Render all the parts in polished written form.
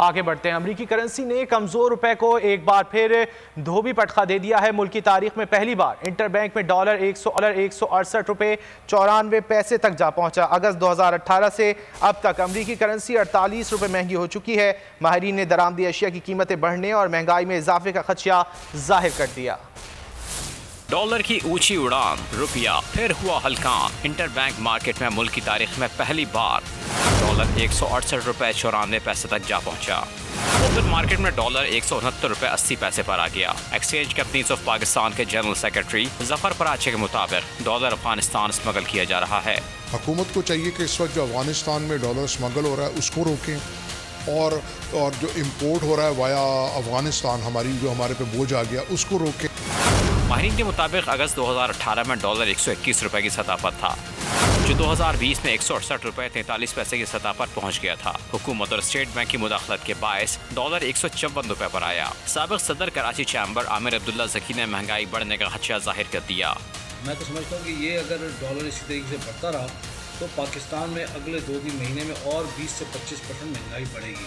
आगे बढ़ते हैं। अमरीकी करेंसी ने कमजोर रुपए को एक बार फिर धोबी पटखा दे दिया है। मुल्क की तारीख में पहली बार इंटरबैंक में डॉलर 168 रुपए 94 पैसे तक जा पहुंचा। अगस्त 2018 से अब तक अमरीकी करेंसी 48 रुपए महंगी हो चुकी है। माहिरीन ने दरामदी अशिया की कीमतें बढ़ने और महंगाई में इजाफे का खदशा जाहिर कर दिया। डॉलर की ऊंची उड़ान, रुपया फिर हुआ हल्का। इंटरबैंक मार्केट में मुल्क की तारीख में पहली बार डॉलर 168 रुपए 94 पैसे तक जा पहुंचा। ओपन मार्केट में डॉलर 169 रुपए 80 पैसे पर आ गया। एक्सचेंज कंपनीज ऑफ पाकिस्तान के जनरल सेक्रेटरी जफर पराचे के मुताबिक डॉलर अफगानिस्तान स्मगल किया जा रहा है। हुकूमत को चाहिए कि इस वक्त जो अफगानिस्तान में डॉलर स्मगल हो रहा है उसको रोकें, और जो इम्पोर्ट हो रहा है वाया अफगानिस्तान हमारे पे बोझ आ गया उसको रोकें। माहिरीन के मुताबिक अगस्त 2018 में डॉलर 121 रुपए की सतह पर था, जो 2020 में 168 रुपए 43 पैसे की सतह पर पहुंच गया था। हुकूमत और स्टेट बैंक की मुदाखलत के बायस डॉलर 154 रुपए पर आया। साबिक सदर कराची चैम्बर आमिर अब्दुल्ला ज़की ने महंगाई बढ़ने का खदशा जाहिर कर दिया। मैं तो समझता हूँ कि ये अगर डॉलर इसी तरीके से बढ़ता रहा तो पाकिस्तान में अगले 2-3 महीने में और 20 से 25% महंगाई बढ़ेगी।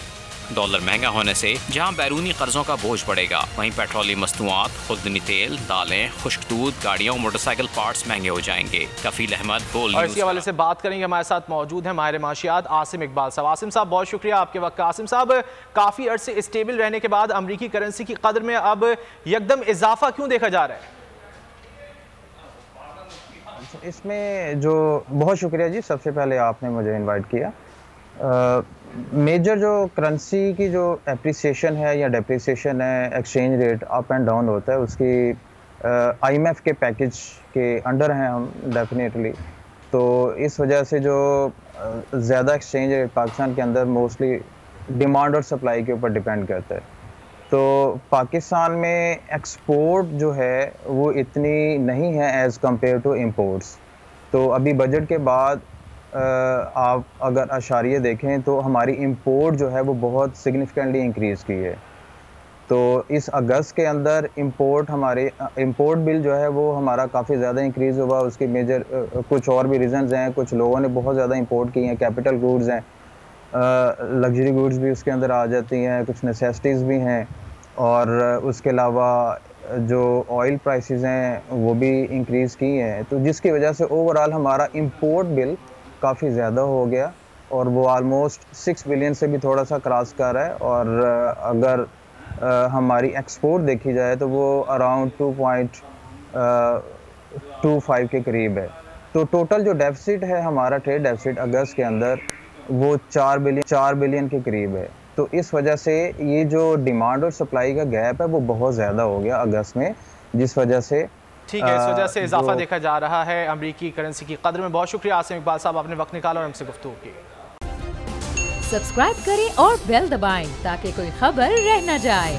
डॉलर महंगा होने से जहां बैरूनी कर्जों का बोझ बढ़ेगा, वहीं पेट्रोलियम मस्तुआत, खुदनी तेल, दालें, खुश्क दूध, गाड़ियों, मोटरसाइकिल पार्ट्स महंगे हो जाएंगे। कफील अहमद बोल। और इसी हवाले से बात करेंगे, हमारे साथ मौजूद हैं माहिर माशियात आसिम इकबाल साहब। आसिम साहब बहुत शुक्रिया आपके वक्त का। आसिम साहब, काफ़ी अर्से स्टेबल रहने के बाद अमरीकी करेंसी की कदर में अब यकदम इजाफा क्यों देखा जा रहा है? इसमें जो बहुत शुक्रिया जी, सबसे पहले आपने मुझे इनवाइट किया। मेजर जो करेंसी की जो एप्रिसिएशन है या डेप्रिसिएशन है, exchange rate up and down होता है, उसकी IMF के पैकेज के अंडर हैं हम डेफिनेटली। तो इस वजह से जो ज़्यादा एक्सचेंज रेट पाकिस्तान के अंदर मोस्टली डिमांड और सप्लाई के ऊपर डिपेंड करता है। तो पाकिस्तान में एक्सपोर्ट जो है वो इतनी नहीं है एज़ कम्पेयर टू इम्पोर्ट्स। तो अभी बजट के बाद आप अगर अशारिये देखें तो हमारी इंपोर्ट जो है वो बहुत सिग्निफिकेंटली इंक्रीज़ की है। तो इस अगस्त के अंदर इंपोर्ट बिल जो है वो हमारा काफ़ी ज़्यादा इंक्रीज़ हुआ। उसकी मेजर कुछ और भी रीज़न्स हैं। कुछ लोगों ने बहुत ज़्यादा इंपोर्ट की हैं, कैपिटल गुड्स हैं, लग्जरी गुड्स भी उसके अंदर आ जाती हैं, कुछ नेसेसिटीज़ भी हैं, और उसके अलावा जो ऑयल प्राइसेस हैं वो भी इंक्रीज़ की हैं। तो जिसकी वजह से ओवरऑल हमारा इंपोर्ट बिल काफ़ी ज़्यादा हो गया और वो आलमोस्ट 6 बिलियन से भी थोड़ा सा क्रॉस कर रहा है। और अगर हमारी एक्सपोर्ट देखी जाए तो वो अराउंड 2.25 के करीब है। तो टोटल जो डेफिसिट है हमारा, ट्रेड डेफिसिट अगस्त के अंदर, वो 4 बिलियन के करीब है। तो इस वजह से ये जो डिमांड और सप्लाई का गैप है वो बहुत ज़्यादा हो गया अगस्त में, जिस वजह से ठीक है, इस वजह से इजाफा देखा जा रहा है अमरीकी करेंसी की कदर में। बहुत शुक्रिया आसिम इकबाल साहब, आपने वक्त निकाला और हमसे गुफ्तगू की। सब्सक्राइब करें और बेल दबाएं ताकि कोई खबर रह न जाए।